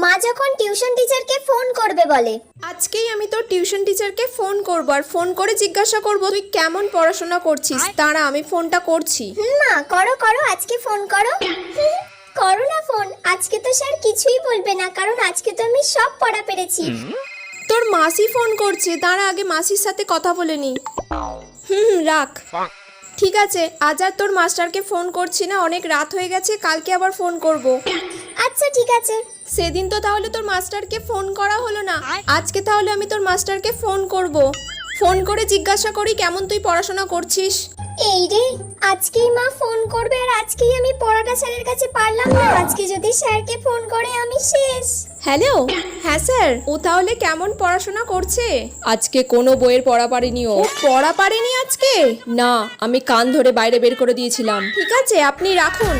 মা যখন টিউশন টিচারকে ফোন করবে বলে। আজকেই আমি তোর টিউশন টিচারকে ফোন করব আর ফোন করে জিজ্ঞাসা করব তুই কেমন পড়াশোনা করছিস। দাঁড়া আমি ফোনটা করছি। মা করো করো, আজকে ফোন করো। করো না ফোন, আজকে তো স্যার কিছুই বলবে না, কারণ আজকে তো আমি সব পড়া পেরেছি। তোর মাসি ফোন করছে, দাঁড়া আগে মাসির সাথে কথা বলে নি। রাখ। ঠিক আছে, আজ আর তোর মাস্টারকে ফোন করছি না, অনেক রাত হয়ে গেছে, কালকে আবার ফোন করব। আচ্ছা ঠিক আছে। সেদিন তো তাহলে তোর মাস্টারকে ফোন করা হলো না, আজকে তাহলে আমি তোর মাস্টারকে ফোন করব। ফোন করে জিজ্ঞাসা করি কেমন তুই পড়াশোনা করছিস। এই রে, আজকেই মা ফোন করবে আর আজকেই আমি পড়াটা স্যারের কাছে পারলাম না। আজকে যদি স্যারকে ফোন করে আমি শেষ। হ্যালো, হ্যাঁ স্যার, ও তাহলে কেমন পড়াশোনা করছে? আজকে কোনো বইয়ের পড়া পারেনি। ও পড়া পারেনি আজকে? না, আমি কান ধরে বাইরে বের করে দিয়েছিলাম। ঠিক আছে, আপনি রাখুন।